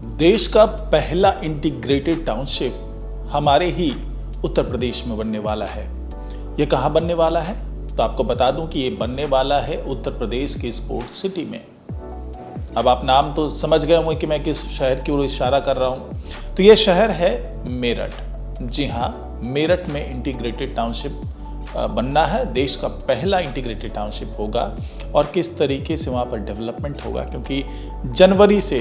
देश का पहला इंटीग्रेटेड टाउनशिप हमारे ही उत्तर प्रदेश में बनने वाला है। ये कहाँ बनने वाला है? तो आपको बता दूं कि ये बनने वाला है उत्तर प्रदेश की स्पोर्ट सिटी में। अब आप नाम तो समझ गए होंगे कि मैं किस शहर की ओर इशारा कर रहा हूँ। तो ये शहर है मेरठ। जी हाँ, मेरठ में इंटीग्रेटेड टाउनशिप बनना है। देश का पहला इंटीग्रेटेड टाउनशिप होगा और किस तरीके से वहाँ पर डेवलपमेंट होगा, क्योंकि जनवरी से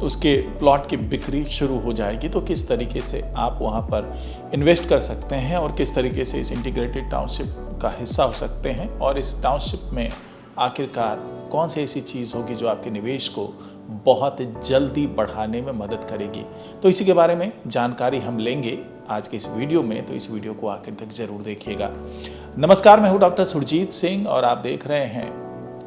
उसके प्लॉट की बिक्री शुरू हो जाएगी। तो किस तरीके से आप वहाँ पर इन्वेस्ट कर सकते हैं और किस तरीके से इस इंटीग्रेटेड टाउनशिप का हिस्सा हो सकते हैं, और इस टाउनशिप में आखिरकार कौन सी ऐसी चीज़ होगी जो आपके निवेश को बहुत जल्दी बढ़ाने में मदद करेगी। तो इसी के बारे में जानकारी हम लेंगे आज के इस वीडियो में। तो इस वीडियो को आखिर तक जरूर देखिएगा। नमस्कार, मैं हूँ डॉक्टर सुरजीत सिंह और आप देख रहे हैं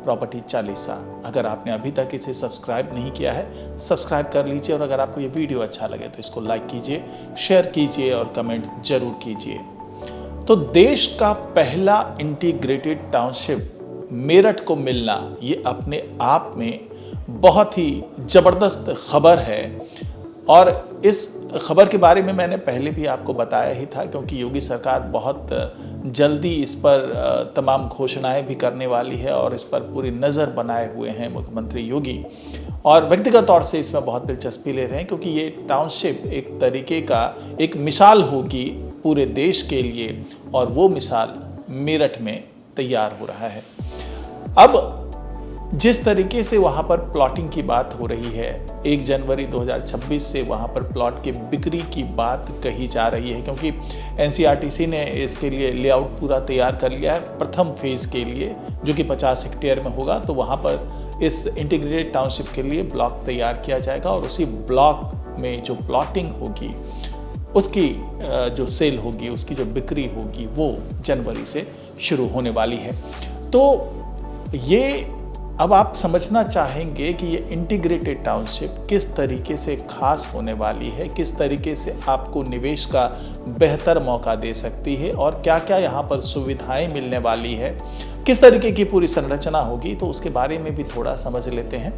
प्रॉपर्टी चालीसा। अगर आपने अभी तक इसे सब्सक्राइब नहीं किया है, सब्सक्राइब कर लीजिए, और अगर आपको ये वीडियो अच्छा लगे तो इसको लाइक कीजिए, शेयर कीजिए और कमेंट जरूर कीजिए। तो देश का पहला इंटीग्रेटेड टाउनशिप मेरठ को मिलना ये अपने आप में बहुत ही ज़बरदस्त खबर है, और इस खबर के बारे में मैंने पहले भी आपको बताया ही था, क्योंकि योगी सरकार बहुत जल्दी इस पर तमाम घोषणाएं भी करने वाली है और इस पर पूरी नज़र बनाए हुए हैं मुख्यमंत्री योगी, और व्यक्तिगत तौर से इसमें बहुत दिलचस्पी ले रहे हैं, क्योंकि ये टाउनशिप एक तरीके का एक मिसाल होगी पूरे देश के लिए, और वो मिसाल मेरठ में तैयार हो रहा है। अब जिस तरीके से वहाँ पर प्लॉटिंग की बात हो रही है, 1 जनवरी 2026 से वहाँ पर प्लॉट की बिक्री की बात कही जा रही है, क्योंकि एनसीईआरटी ने इसके लिए लेआउट पूरा तैयार कर लिया है प्रथम फेज़ के लिए, जो कि 50 हेक्टेयर में होगा। तो वहाँ पर इस इंटीग्रेटेड टाउनशिप के लिए ब्लॉक तैयार किया जाएगा, और उसी ब्लॉक में जो प्लॉटिंग होगी उसकी जो सेल होगी, उसकी जो बिक्री होगी, वो जनवरी से शुरू होने वाली है। तो ये अब आप समझना चाहेंगे कि ये इंटीग्रेटेड टाउनशिप किस तरीके से खास होने वाली है, किस तरीके से आपको निवेश का बेहतर मौका दे सकती है, और क्या क्या यहाँ पर सुविधाएं मिलने वाली है, किस तरीके की पूरी संरचना होगी। तो उसके बारे में भी थोड़ा समझ लेते हैं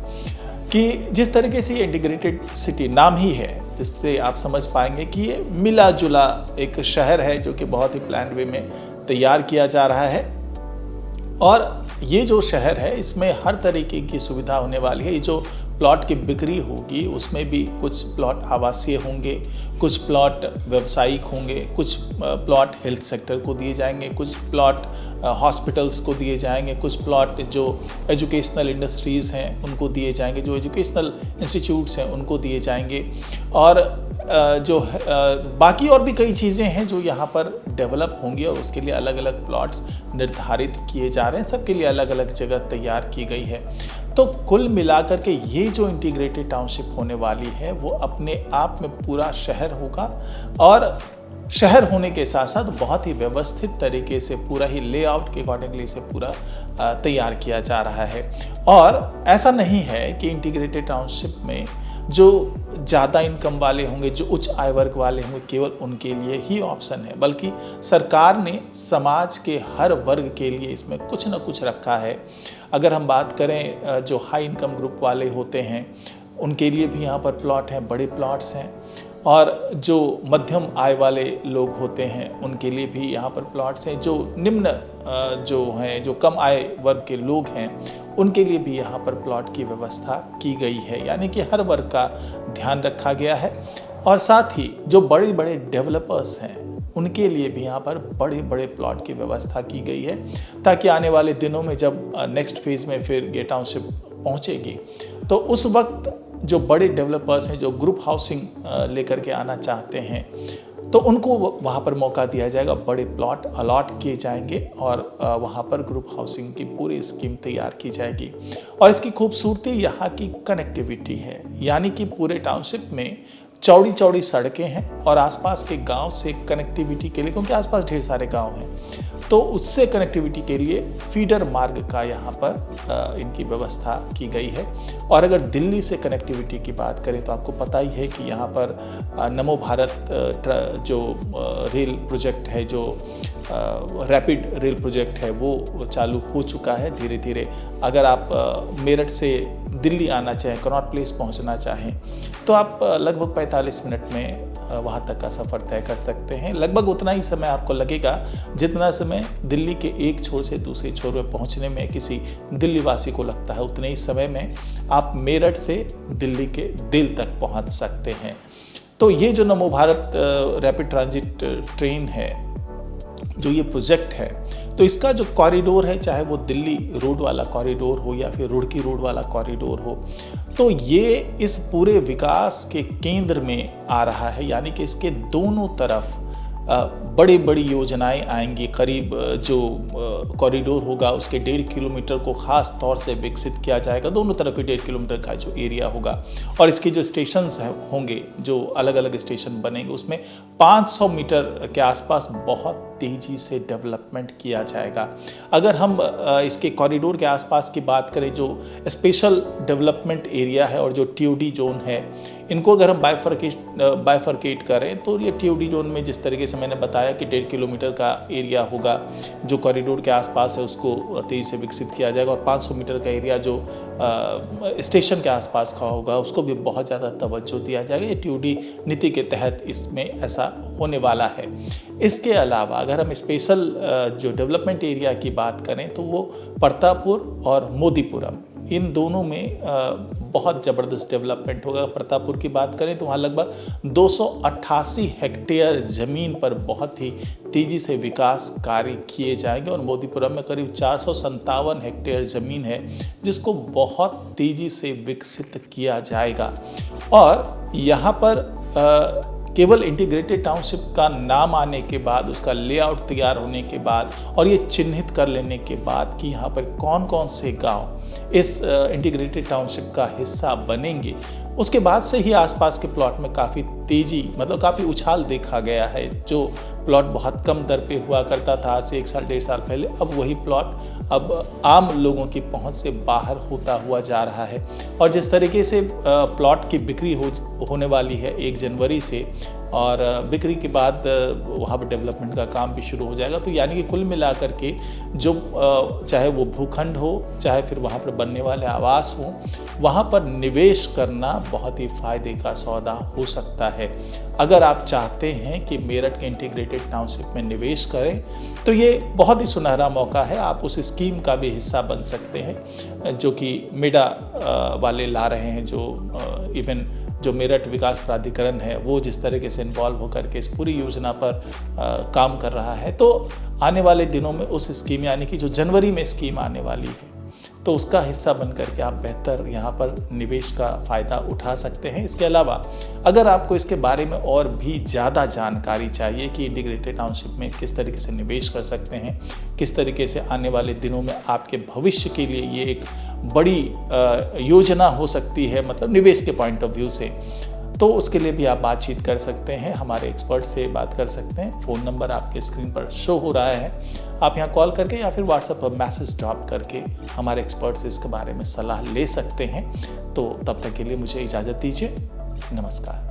कि जिस तरीके से ये इंटीग्रेटेड सिटी नाम ही है, जिससे आप समझ पाएंगे कि ये मिला जुला एक शहर है जो कि बहुत ही प्लान वे में तैयार किया जा रहा है। और ये जो शहर है, इसमें हर तरीके की सुविधा होने वाली है। ये जो प्लॉट की बिक्री होगी उसमें भी कुछ प्लॉट आवासीय होंगे, कुछ प्लॉट व्यावसायिक होंगे, कुछ प्लॉट हेल्थ सेक्टर को दिए जाएंगे, कुछ प्लॉट हॉस्पिटल्स को दिए जाएंगे, कुछ प्लॉट जो एजुकेशनल इंडस्ट्रीज़ हैं उनको दिए जाएंगे, जो एजुकेशनल इंस्टीट्यूट्स हैं उनको दिए जाएंगे, और जो बाकी और भी कई चीज़ें हैं जो यहाँ पर डेवलप होंगी, और उसके लिए अलग अलग प्लॉट्स निर्धारित किए जा रहे हैं। सबके लिए अलग अलग जगह तैयार की गई है। तो कुल मिलाकर के ये जो इंटीग्रेटेड टाउनशिप होने वाली है वो अपने आप में पूरा शहर होगा, और शहर होने के साथ साथ बहुत ही व्यवस्थित तरीके से पूरा ही लेआउट के अकॉर्डिंगली से पूरा तैयार किया जा रहा है। और ऐसा नहीं है कि इंटीग्रेटेड टाउनशिप में जो ज़्यादा इनकम वाले होंगे, जो उच्च आय वर्ग वाले होंगे, केवल उनके लिए ही ऑप्शन है, बल्कि सरकार ने समाज के हर वर्ग के लिए इसमें कुछ न कुछ रखा है। अगर हम बात करें जो हाई इनकम ग्रुप वाले होते हैं उनके लिए भी यहाँ पर प्लॉट हैं, बड़े प्लॉट्स हैं, और जो मध्यम आय वाले लोग होते हैं उनके लिए भी यहाँ पर प्लॉट्स हैं। जो निम्न जो हैं, जो कम आय वर्ग के लोग हैं, उनके लिए भी यहाँ पर प्लॉट की व्यवस्था की गई है, यानी कि हर वर्ग का ध्यान रखा गया है। और साथ ही जो बड़े बड़े डेवलपर्स हैं उनके लिए भी यहाँ पर बड़े बड़े प्लॉट की व्यवस्था की गई है, ताकि आने वाले दिनों में जब नेक्स्ट फेज़ में फिर ये टाउनशिप पहुँचेगी तो उस वक्त जो बड़े डेवलपर्स हैं, जो ग्रुप हाउसिंग लेकर के आना चाहते हैं, तो उनको वहाँ पर मौका दिया जाएगा। बड़े प्लॉट अलॉट किए जाएंगे और वहाँ पर ग्रुप हाउसिंग की पूरी स्कीम तैयार की जाएगी। और इसकी खूबसूरती यहाँ की कनेक्टिविटी है, यानी कि पूरे टाउनशिप में चौड़ी चौड़ी सड़कें हैं, और आसपास के गांव से कनेक्टिविटी के लिए, क्योंकि आसपास ढेर सारे गांव हैं, तो उससे कनेक्टिविटी के लिए फीडर मार्ग का यहाँ पर इनकी व्यवस्था की गई है। और अगर दिल्ली से कनेक्टिविटी की बात करें तो आपको पता ही है कि यहाँ पर नमो भारत जो रेल प्रोजेक्ट है, जो रैपिड रेल प्रोजेक्ट है, वो चालू हो चुका है धीरे धीरे। अगर आप मेरठ से दिल्ली आना चाहें, कनॉट प्लेस पहुंचना चाहें, तो आप लगभग 45 मिनट में वहाँ तक का सफ़र तय कर सकते हैं। लगभग उतना ही समय आपको लगेगा जितना समय दिल्ली के एक छोर से दूसरे छोर में पहुँचने में किसी दिल्ली वासी को लगता है, उतने ही समय में आप मेरठ से दिल्ली के दिल तक पहुँच सकते हैं। तो ये जो नमो भारत रैपिड ट्रांजिट ट्रेन है, जो ये प्रोजेक्ट है, तो इसका जो कॉरिडोर है, चाहे वो दिल्ली रोड वाला कॉरिडोर हो या फिर रुड़की रोड वाला कॉरिडोर हो, तो ये इस पूरे विकास के केंद्र में आ रहा है। यानी कि इसके दोनों तरफ बड़ी बड़ी योजनाएं आएंगी। करीब जो कॉरिडोर होगा उसके 1.5 किलोमीटर को ख़ास तौर से विकसित किया जाएगा। दोनों तरफ के 1.5 किलोमीटर का जो एरिया होगा, और इसके जो स्टेशंस होंगे, जो अलग अलग स्टेशन बनेंगे, उसमें 500 मीटर के आसपास बहुत तेज़ी से डेवलपमेंट किया जाएगा। अगर हम इसके कॉरिडोर के आसपास की बात करें, जो स्पेशल डेवलपमेंट एरिया है और जो टीओडी जोन है, इनको अगर हम बाइफरकेट करें तो ये टीओडी जोन में जिस तरीके से मैंने बताया कि 1.5 किलोमीटर का एरिया होगा जो कॉरिडोर के आसपास है, उसको तेज़ी से विकसित किया जाएगा। और 500 मीटर का एरिया जो स्टेशन के आसपास का होगा, उसको भी बहुत ज़्यादा तवज्जो दिया जाएगा। ये टीओडी नीति के तहत इसमें ऐसा होने वाला है। इसके अलावा अगर हम स्पेशल जो डेवलपमेंट एरिया की बात करें तो वो प्रतापपुर और मोदीपुरम, इन दोनों में बहुत ज़बरदस्त डेवलपमेंट होगा। प्रतापपुर की बात करें तो वहाँ लगभग 288 हेक्टेयर ज़मीन पर बहुत ही तेज़ी से विकास कार्य किए जाएंगे, और मोदीपुरम में करीब 457 हेक्टेयर ज़मीन है जिसको बहुत तेज़ी से विकसित किया जाएगा। और यहाँ पर केवल इंटीग्रेटेड टाउनशिप का नाम आने के बाद, उसका लेआउट तैयार होने के बाद और ये चिन्हित कर लेने के बाद कि यहाँ पर कौन कौन से गांव इस इंटीग्रेटेड टाउनशिप का हिस्सा बनेंगे, उसके बाद से ही आसपास के प्लॉट में काफ़ी तेज़ी, मतलब काफ़ी उछाल देखा गया है। जो प्लॉट बहुत कम दर पे हुआ करता था आज से 1 साल 1.5 साल पहले, अब वही प्लॉट अब आम लोगों की पहुंच से बाहर होता हुआ जा रहा है। और जिस तरीके से प्लॉट की बिक्री होने वाली है 1 जनवरी से, और बिक्री के बाद वहाँ पर डेवलपमेंट का काम भी शुरू हो जाएगा। तो यानी कि कुल मिलाकर के जो चाहे वो भूखंड हो, चाहे फिर वहाँ पर बनने वाले आवास हो, वहाँ पर निवेश करना बहुत ही फायदे का सौदा हो सकता है। अगर आप चाहते हैं कि मेरठ के इंटीग्रेटेड टाउनशिप में निवेश करें तो ये बहुत ही सुनहरा मौका है। आप उस स्कीम का भी हिस्सा बन सकते हैं जो कि मेडा वाले ला रहे हैं, जो इवन जो मेरठ विकास प्राधिकरण है वो जिस तरीके से इन्वॉल्व होकर के इस पूरी योजना पर काम कर रहा है। तो आने वाले दिनों में उस स्कीम, यानी कि जो जनवरी में स्कीम आने वाली है, तो उसका हिस्सा बन करके आप बेहतर यहाँ पर निवेश का फ़ायदा उठा सकते हैं। इसके अलावा अगर आपको इसके बारे में और भी ज़्यादा जानकारी चाहिए कि इंटीग्रेटेड टाउनशिप में किस तरीके से निवेश कर सकते हैं, किस तरीके से आने वाले दिनों में आपके भविष्य के लिए ये एक बड़ी योजना हो सकती है, मतलब निवेश के पॉइंट ऑफ व्यू से, तो उसके लिए भी आप बातचीत कर सकते हैं, हमारे एक्सपर्ट से बात कर सकते हैं। फ़ोन नंबर आपके स्क्रीन पर शो हो रहा है, आप यहाँ कॉल करके या फिर व्हाट्सएप पर मैसेज ड्रॉप करके हमारे एक्सपर्ट से इसके बारे में सलाह ले सकते हैं। तो तब तक के लिए मुझे इजाज़त दीजिए, नमस्कार।